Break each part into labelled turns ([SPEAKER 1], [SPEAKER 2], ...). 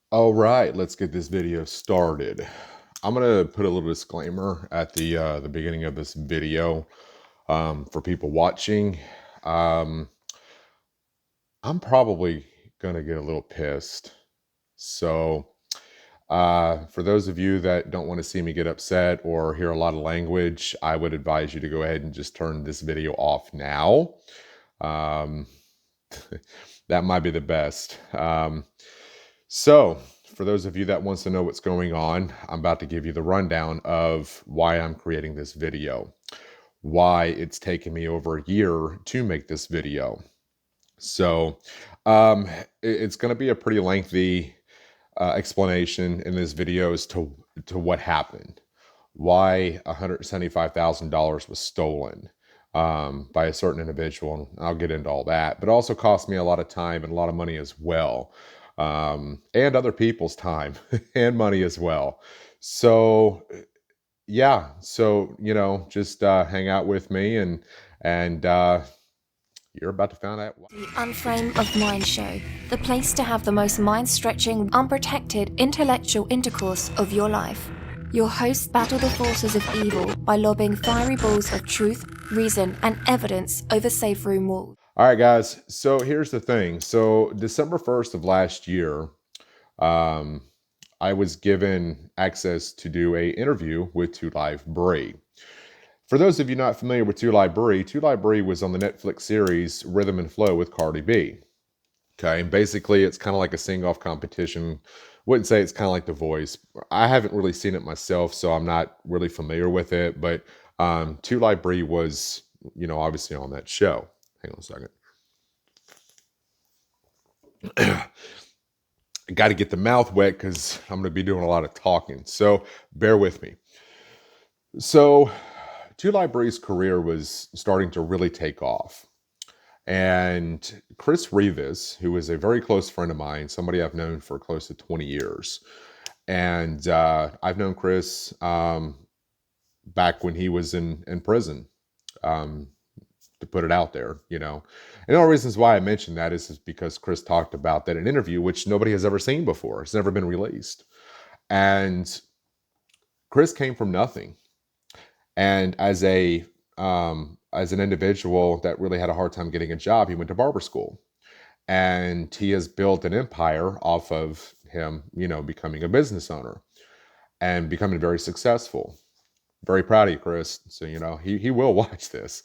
[SPEAKER 1] All right, let's get this video started. I'm gonna put a little disclaimer at the beginning of this video for people watching. Um, I'm probably gonna get a little pissed. So, for those of you that don't want to see me get upset or hear a lot of language, I would advise you to go ahead and just turn this video off now. Um, that might be the best. So, for those of you that wants to know what's going on, I'm about to give you the rundown of why I'm creating this video, why it's taken me over a year to make this video. So, it's going to be a pretty lengthy explanation in this video as to what happened, why $175,000 was stolen by a certain individual. And I'll get into all that, but it also cost me a lot of time and a lot of money as well, and other people's time and money as well. So yeah, so just hang out with me and you're about to find out why.
[SPEAKER 2] The Unframe of Mind Show, the place to have the most mind-stretching, unprotected, intellectual intercourse of your life. Your hosts battle the forces of evil by lobbing fiery balls of truth, reason, and evidence over safe room walls.
[SPEAKER 1] All right, guys. So here's the thing. So December 1st of last year, um, I was given access to do a interview with 2LiveBre. For those of you not familiar with 2LiveBre, 2LiveBre was on the Netflix series Rhythm and Flow with Cardi B. Okay, and basically it's kind of like a sing-off competition. Wouldn't say it's kind of like The Voice. I haven't really seen it myself, so I'm not really familiar with it. But 2LiveBre was, obviously on that show. Hang on a second. I got to get the mouth wet because I'm going to be doing a lot of talking. So bear with me. So 2LiveBre's career was starting to really take off. And Chris Rivas, who is a very close friend of mine, somebody I've known for close to 20 years. And I've known Chris back when he was in prison, to put it out there, And the only reasons why I mentioned that is because Chris talked about that in an interview, which nobody has ever seen before. It's never been released. And Chris came from nothing. And as an individual that really had a hard time getting a job, he went to barber school. And he has built an empire off of him, becoming a business owner and becoming very successful. Very proud of you, Chris. So, he will watch this.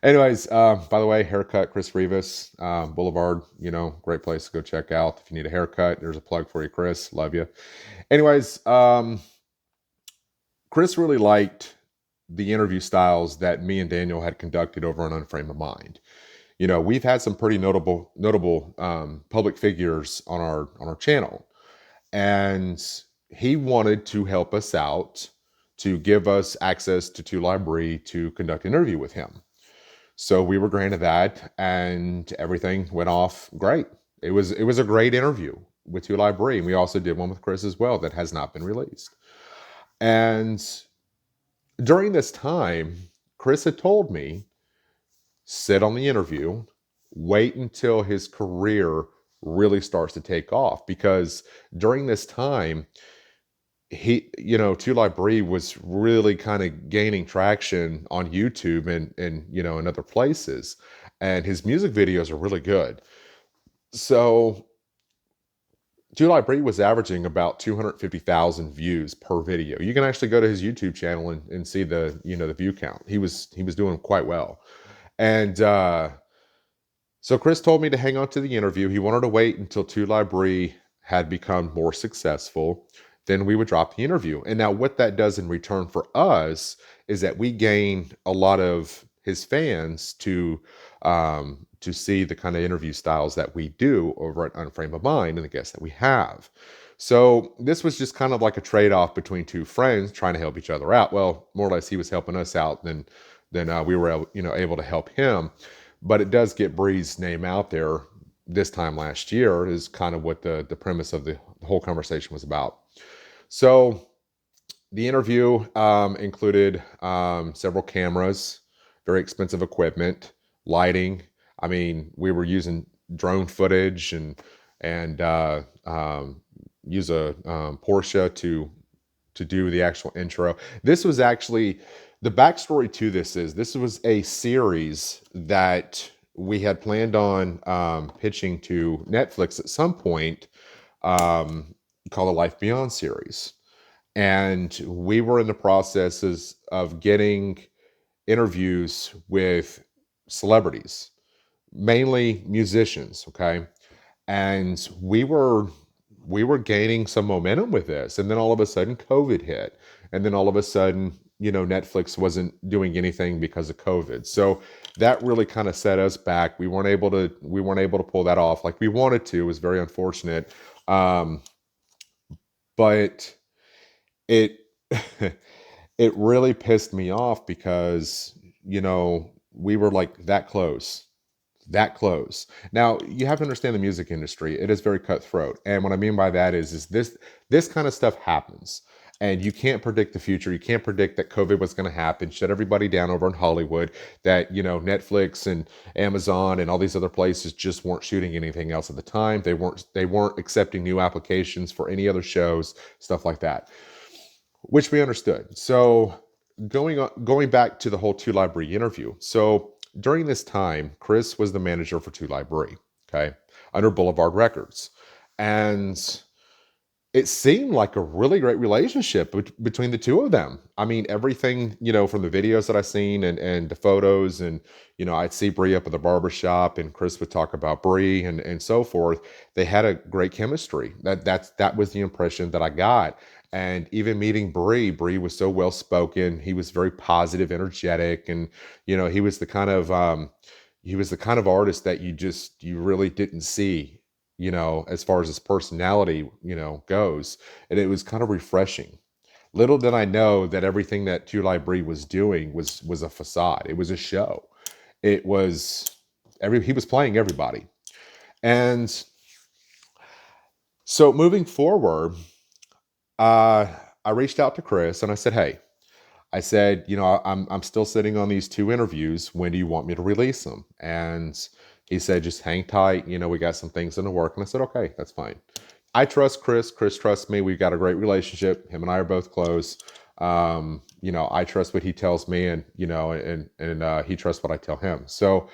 [SPEAKER 1] Anyways, by the way, haircut, Chris Rivas, Boulevard, great place to go check out. If you need a haircut, there's a plug for you, Chris. Love you. Anyways, Chris really liked the interview styles that me and Daniel had conducted over on Unframe of Mind. We've had some pretty notable public figures on our channel, and he wanted to help us out to give us access to 2LiveBre to conduct an interview with him. So we were granted that, and everything went off great. It was a great interview with 2LiveBre, and we also did one with Chris as well that has not been released. And during this time, Chris had told me, sit on the interview, wait until his career really starts to take off, because during this time, 2LiveBre was really kind of gaining traction on YouTube and in other places, and his music videos are really good. So 2LiveBre was averaging about 250,000 views per video. You can actually go to his YouTube channel and see the the view count. He was doing quite well. And so Chris told me to hang on to the interview. He wanted to wait until 2LiveBre had become more successful. Then we would drop the interview. And now what that does in return for us is that we gain a lot of his fans to see the kind of interview styles that we do over at Unframe of Mind and the guests that we have. So this was just kind of like a trade-off between two friends trying to help each other out. Well, more or less he was helping us out than we were able to help him. But it does get Bree's name out there this time last year is kind of what the premise of the whole conversation was about. So the interview included several cameras, very expensive equipment, lighting. I mean, we were using drone footage and use a Porsche to do the actual intro. This was actually, the backstory to this was a series that we had planned on pitching to Netflix at some point, called the Life Beyond series. And we were in the processes of getting interviews with celebrities, mainly musicians, okay? And we were gaining some momentum with this, and then all of a sudden COVID hit, and then all of a sudden, Netflix wasn't doing anything because of COVID. So that really kind of set us back. We weren't able to pull that off like we wanted to. It was very unfortunate. But it it really pissed me off because we were like that close. Now you have to understand the music industry. It is very cutthroat. And what I mean by that is this kind of stuff happens. And you can't predict the future. You can't predict that COVID was going to happen, shut everybody down over in Hollywood, that, Netflix and Amazon and all these other places just weren't shooting anything else at the time. They weren't accepting new applications for any other shows, stuff like that, which we understood. So going back to the whole 2LiveBre interview. So during this time, Chris was the manager for 2LiveBre, okay, under Boulevard Records. And it seemed like a really great relationship between the two of them. I mean, everything, from the videos that I've seen and the photos, and, I'd see Bree up at the barbershop and Chris would talk about Bree and so forth. They had a great chemistry. That was the impression that I got. And even meeting Bree was so well spoken. He was very positive, energetic, and he was the kind of artist that you really didn't see, as far as his personality, goes. And it was kind of refreshing. Little did I know that everything that 2LiveBre was doing was a facade. It was a show. It was he was playing everybody. And so moving forward, I reached out to Chris and I said, "Hey," I said, I'm still sitting on these 2 interviews. When do you want me to release them?" And he said, "Just hang tight. We got some things in the work." And I said, "Okay, that's fine." I trust Chris. Chris trusts me. We've got a great relationship. Him and I are both close. I trust what he tells me, and he trusts what I tell him. So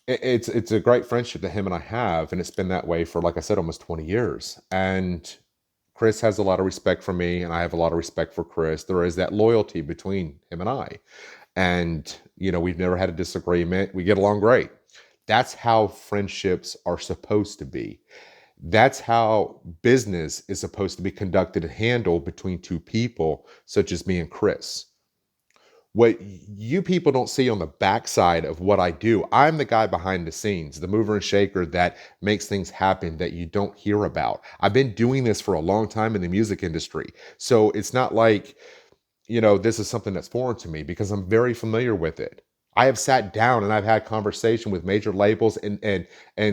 [SPEAKER 1] it's a great friendship that him and I have, and it's been that way for, like I said, almost 20 years. And Chris has a lot of respect for me, and I have a lot of respect for Chris. There is that loyalty between him and I. And, we've never had a disagreement. We get along great. That's how friendships are supposed to be. That's how business is supposed to be conducted and handled between 2 people, such as me and Chris. What you people don't see on the backside of what I do, I'm the guy behind the scenes, the mover and shaker that makes things happen that you don't hear about. I've been doing this for a long time in the music industry. So it's not like, this is something that's foreign to me, because I'm very familiar with it. I have sat down and I've had conversation with major labels and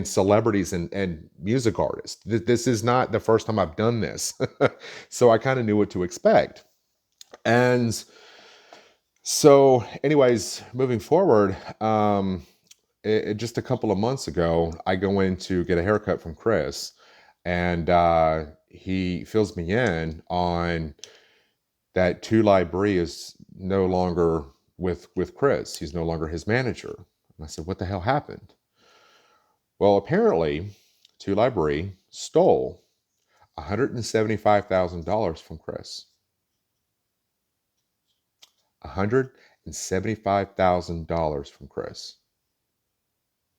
[SPEAKER 1] celebrities and music artists. This is not the first time I've done this. So I kind of knew what to expect. And so, anyways, moving forward, just a couple of months ago, I go in to get a haircut from Chris, and he fills me in on that 2LiveBre is no longer with Chris. He's no longer his manager. And I said, "What the hell happened?" Well, apparently, 2LiveBre stole $175,000 from Chris. $175,000 from Chris.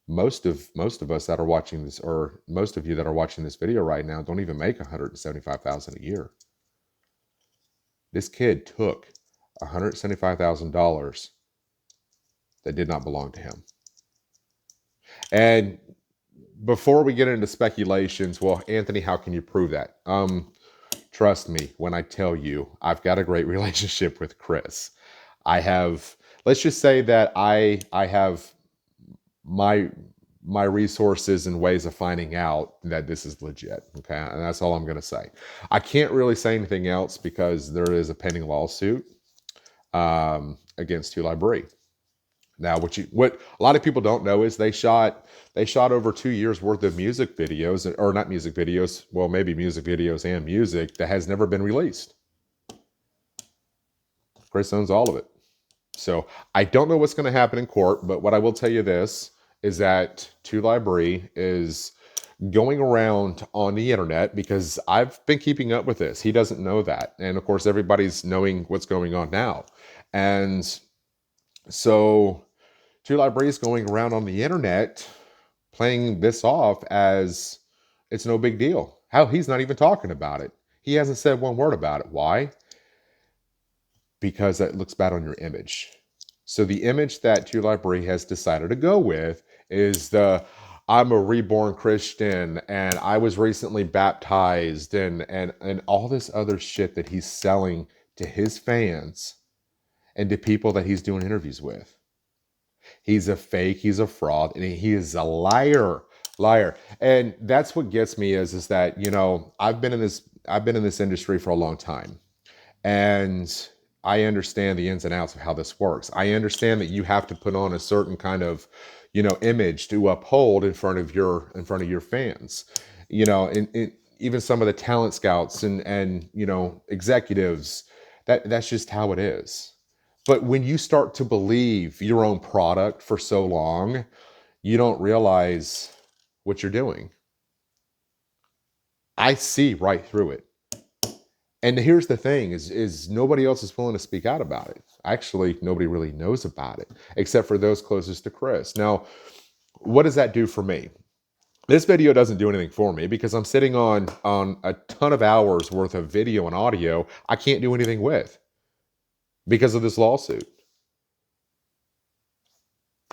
[SPEAKER 1] Most of us that are watching this, or most of you that are watching this video right now, don't even make $175,000 a year. This kid took $175,000 that did not belong to him. And before we get into speculations, well, Anthony, how can you prove that? Trust me when I tell you, I've got a great relationship with Chris. I have, let's just say that I have my resources and ways of finding out that this is legit. Okay. And that's all I'm going to say. I can't really say anything else because there is a pending lawsuit against 2LiveBre. Now, what a lot of people don't know is they shot over 2 years worth of music videos, or not music videos, well, maybe music videos and music that has never been released. Chris owns all of it. So I don't know what's going to happen in court, but what I will tell you this is that 2LiveBre is going around on the internet, because I've been keeping up with this. He doesn't know that. And of course, everybody's knowing what's going on now. And so 2LiveBre is going around on the internet playing this off as it's no big deal. How he's not even talking about it. He hasn't said one word about it. Why? Because that looks bad on your image. So the image that 2LiveBre has decided to go with is I'm a reborn Christian and I was recently baptized and all this other shit that he's selling to his fans and to people that he's doing interviews with. He's a fake, he's a fraud, and he is a liar. And that's what gets me is that, you know, I've been in this industry for a long time. And I understand the ins and outs of how this works. I understand that you have to put on a certain kind of, you know, image to uphold in front of your fans. You know, and even some of the talent scouts and you know, executives, that's just how it is. But when you start to believe your own product for so long, you don't realize what you're doing. I see right through it. And here's the thing is nobody else is willing to speak out about it. Actually, nobody really knows about it, except for those closest to Chris. Now, what does that do for me? This video doesn't do anything for me because I'm sitting on a ton of hours worth of video and audio I can't do anything with because of this lawsuit.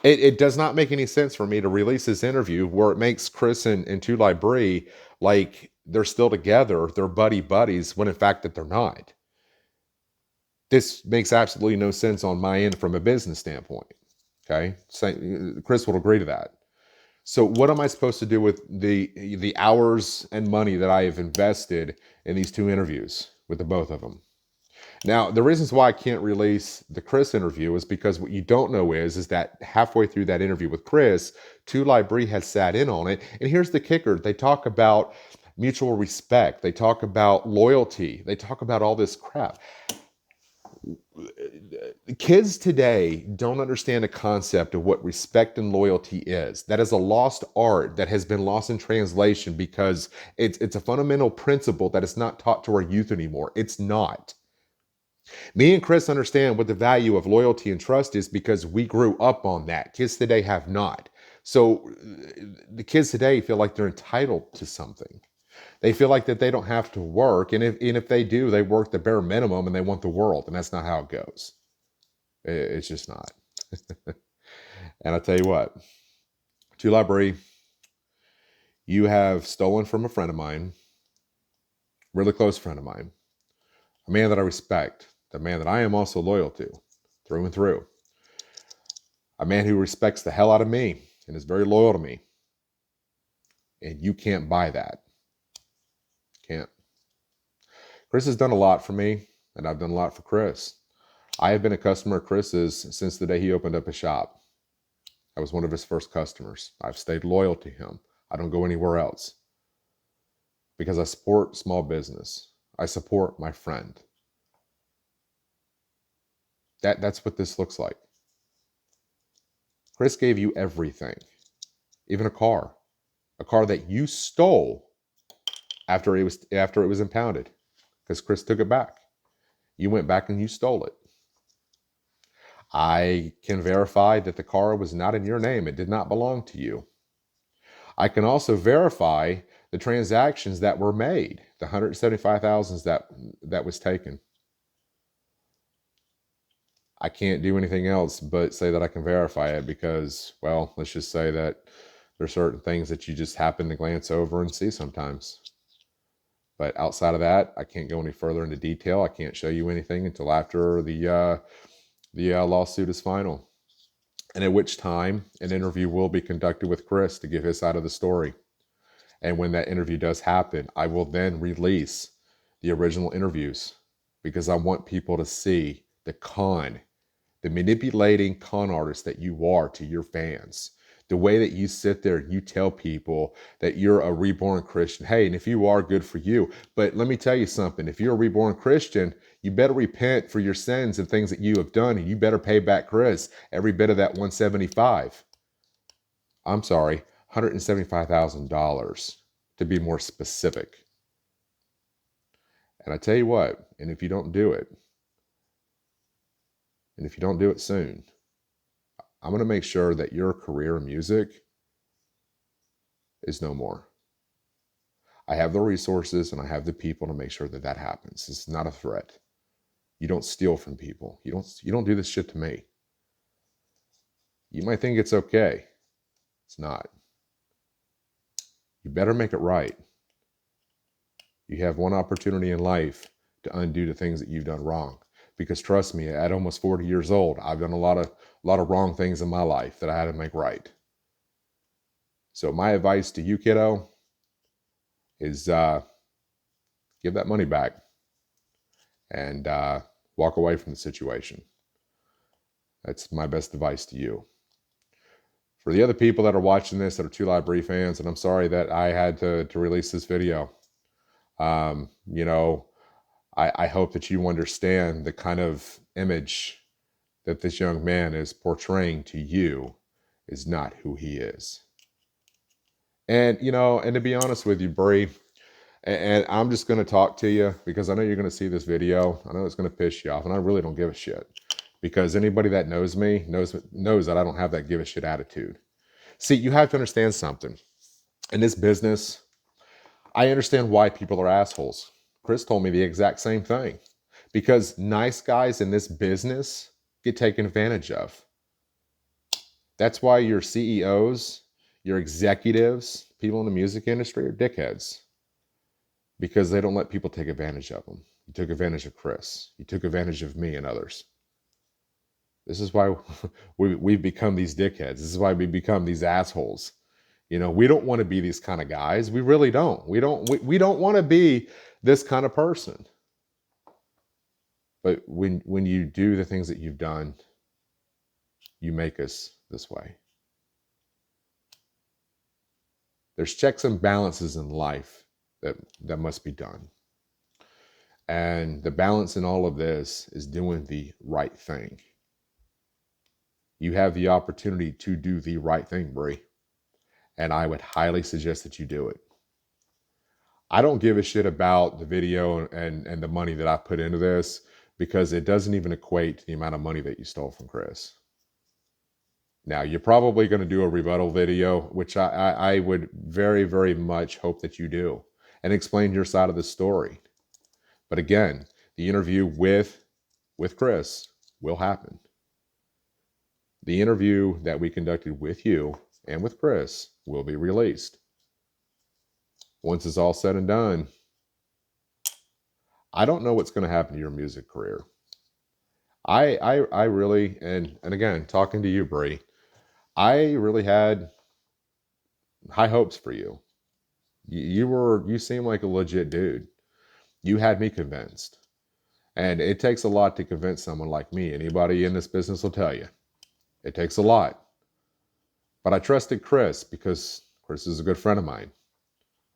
[SPEAKER 1] It does not make any sense for me to release this interview where it makes Chris and 2LiveBre like they're still together, they're buddies, when in fact that they're not. This makes absolutely no sense on my end from a business standpoint. Okay, so Chris will agree to that. So what am I supposed to do with the hours and money that I have invested in these two interviews with the both of them? Now, the reasons why I can't release the Chris interview is because what you don't know is that halfway through that interview with Chris, 2LiveBre has sat in on it. And here's the kicker. They talk about mutual respect. They talk about loyalty. They talk about all this crap. Kids today don't understand the concept of what respect and loyalty is. That is a lost art that has been lost in translation because it's a fundamental principle that is not taught to our youth anymore. It's not. Me and Chris understand what the value of loyalty and trust is because we grew up on that. Kids today have not. So the kids today feel like they're entitled to something. They feel like that they don't have to work. And if they do, they work the bare minimum and they want the world. And that's not how it goes. It's just not. And I tell you what, 2LiveBre, you have stolen from a friend of mine, really close friend of mine, a man that I respect, the man that I am also loyal to, through and through. A man who respects the hell out of me and is very loyal to me. And you can't buy that. Can't. Chris has done a lot for me, and I've done a lot for Chris. I have been a customer of Chris's since the day he opened up a shop. I was one of his first customers. I've stayed loyal to him. I don't go anywhere else because I support small business. I support my friend. That's what this looks like. Chris gave you everything, even a car that you stole after it was impounded, because Chris took it back. You went back and you stole it. I can verify that the car was not in your name. It did not belong to you. I can also verify the transactions that were made, the $175,000 that was taken. I can't do anything else but say that I can verify it because, well, let's just say that there's certain things that you just happen to glance over and see sometimes. But outside of that, I can't go any further into detail. I can't show you anything until after the lawsuit is final. And at which time an interview will be conducted with Chris to give his side of the story. And when that interview does happen, I will then release the original interviews because I want people to see the con the manipulating con artist that you are to your fans, the way that you sit there and you tell people that you're a reborn Christian. Hey, and if you are, good for you. But let me tell you something. If you're a reborn Christian, you better repent for your sins and things that you have done, and you better pay back Chris every bit of that 175. I'm sorry, $175,000 to be more specific. And I tell you what, and if you don't do it soon, I'm going to make sure that your career in music is no more. I have the resources and I have the people to make sure that that happens. It's not a threat. You don't steal from people. You don't do this shit to me. You might think it's okay. It's not. You better make it right. You have one opportunity in life to undo the things that you've done wrong. Because trust me, at almost 40 years old, I've done a lot of wrong things in my life that I had to make right. So my advice to you, kiddo, is give that money back and walk away from the situation. That's my best advice to you. For the other people that are watching this that are 2LiveBre fans, and I'm sorry that I had to release this video, you know, I hope that you understand the kind of image that this young man is portraying to you is not who he is. And, you know, and to be honest with you, Bree, and I'm just going to talk to you because I know you're going to see this video. I know it's going to piss you off, and I really don't give a shit. Because anybody that knows me knows that I don't have that give a shit attitude. See, you have to understand something. In this business, I understand why people are assholes. Chris told me the exact same thing. Because nice guys in this business get taken advantage of. That's why your CEOs, your executives, people in the music industry are dickheads. Because they don't let people take advantage of them. You took advantage of Chris. You took advantage of me and others. This is why we've become these dickheads. This is why we become these assholes. You know, we don't want to be these kind of guys. We really don't. We don't want to be this kind of person. But when you do the things that you've done, you make us this way. There's checks and balances in life that must be done. And the balance in all of this is doing the right thing. You have the opportunity to do the right thing, Bree. And I would highly suggest that you do it. I don't give a shit about the video and the money that I put into this because it doesn't even equate to the amount of money that you stole from Chris. Now, you're probably going to do a rebuttal video, which I would very, very much hope that you do, and explain your side of the story. But again, the interview with Chris will happen. The interview that we conducted with you and with Chris will be released. Once it's all said and done, I don't know what's going to happen to your music career. I really, and again, talking to you, Bree, I really had high hopes for you. You seem like a legit dude. You had me convinced. And it takes a lot to convince someone like me. Anybody in this business will tell you. It takes a lot. But I trusted Chris because Chris is a good friend of mine.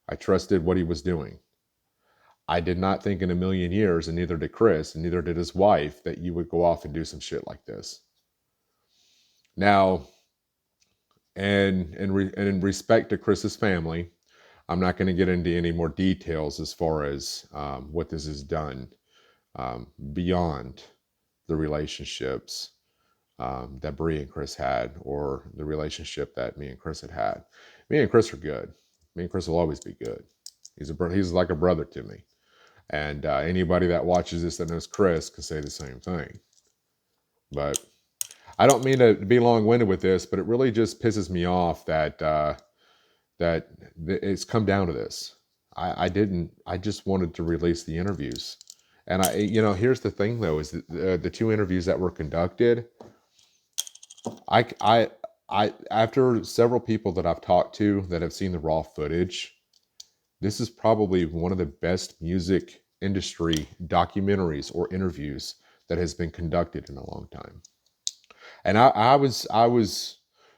[SPEAKER 1] I trusted what he was doing. I did not think in a million years, and neither did Chris, and neither did his wife, that you would go off and do some shit like this. Now, and in respect to Chris's family, I'm not going to get into any more details as far as what this has done beyond the relationships that Bree and Chris had, or the relationship that me and Chris had. Me and Chris are good. Me and Chris will always be good. He's like a brother to me. And anybody that watches this that knows Chris can say the same thing. But I don't mean to be long-winded with this, but it really just pisses me off that that it's come down to this. I just wanted to release the interviews. And here's the thing though, is that the two interviews that were conducted, I after several people that I've talked to that have seen the raw footage, this is probably one of the best music industry documentaries or interviews that has been conducted in a long time. And I was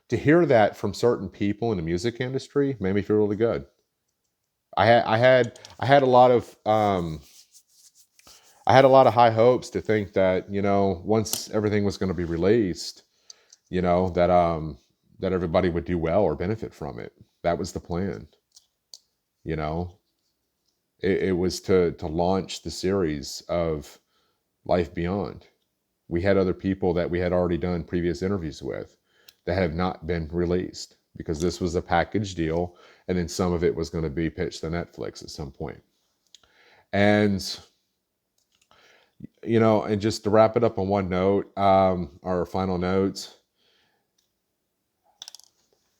[SPEAKER 1] to hear that from certain people in the music industry made me feel really good. I had a lot of I had a lot of high hopes to think that, once everything was going to be released, that everybody would do well or benefit from it. That was the plan. You know, it was to launch the series of Life Beyond. We had other people that we had already done previous interviews with that have not been released because this was a package deal, and then some of it was going to be pitched to Netflix at some point. And and just to wrap it up on one note, our final notes.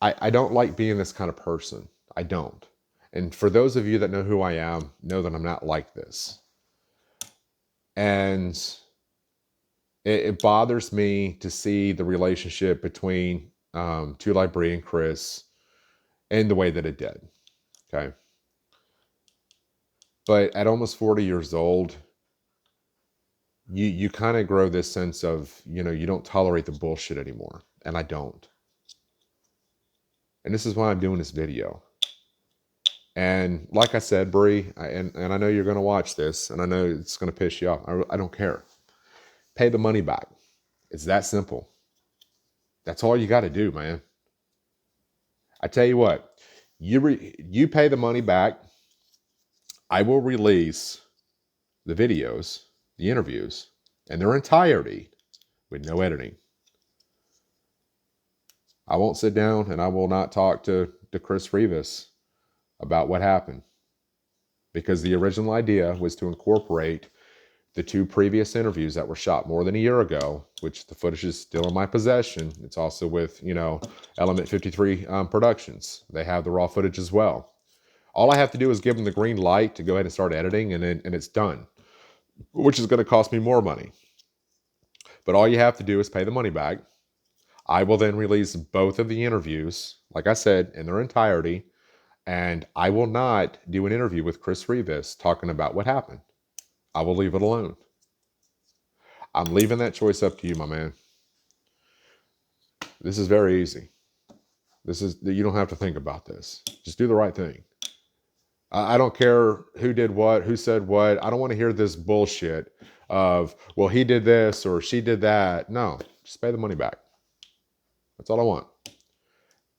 [SPEAKER 1] I don't like being this kind of person. I don't. And for those of you that know who I am, know that I'm not like this. And it bothers me to see the relationship between 2LiveBre and Chris and the way that it did. Okay. But at almost 40 years old, you kind of grow this sense of, you don't tolerate the bullshit anymore. And I don't. And this is why I'm doing this video. And like I said, Bree, and I know you're going to watch this, and I know it's going to piss you off. I don't care. Pay the money back. It's that simple. That's all you got to do, man. I tell you what, you pay the money back. I will release the videos, the interviews, in their entirety with no editing. I won't sit down and I will not talk to Chris Rivas about what happened, because the original idea was to incorporate the 2 previous interviews that were shot more than a year ago, which the footage is still in my possession. It's also with, Element 53 Productions. They have the raw footage as well. All I have to do is give them the green light to go ahead and start editing, and it's done, which is going to cost me more money. But all you have to do is pay the money back. I will then release both of the interviews, like I said, in their entirety, and I will not do an interview with Chris Rivas talking about what happened. I will leave it alone. I'm leaving that choice up to you, my man. This is very easy. You don't have to think about this. Just do the right thing. I don't care who did what, who said what. I don't want to hear this bullshit of, well, he did this or she did that. No, just pay the money back. That's all I want.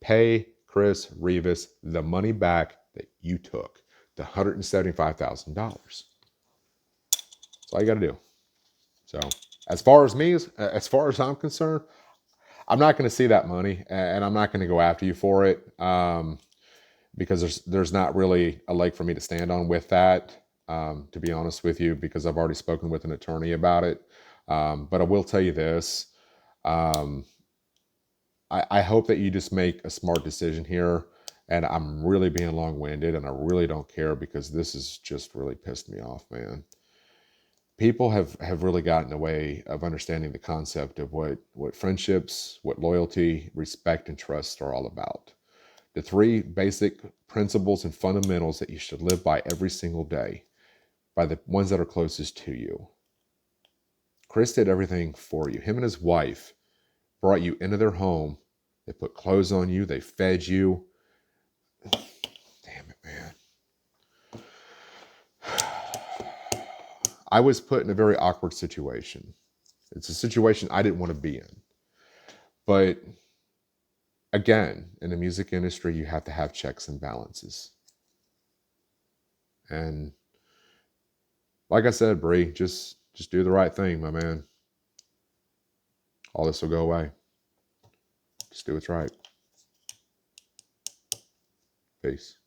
[SPEAKER 1] Pay Chris Rivas the money back that you took, the $175,000. That's all you got to do. So as far as I'm concerned, I'm not going to see that money, and I'm not going to go after you for it, because there's not really a leg for me to stand on with that, to be honest with you, because I've already spoken with an attorney about it. But I will tell you this. I hope that you just make a smart decision here. And I'm really being long-winded, and I really don't care, because this has just really pissed me off, man. People have really gotten away of understanding the concept of what friendships, what loyalty, respect, and trust are all about. The 3 basic principles and fundamentals that you should live by every single day, by the ones that are closest to you. Chris did everything for you. Him and his wife brought you into their home. They put clothes on you. They fed you. Damn it, man. I was put in a very awkward situation. It's a situation I didn't want to be in. But again, in the music industry, you have to have checks and balances. And like I said, Bree, just do the right thing, my man. All this will go away. Just do what's right. Peace.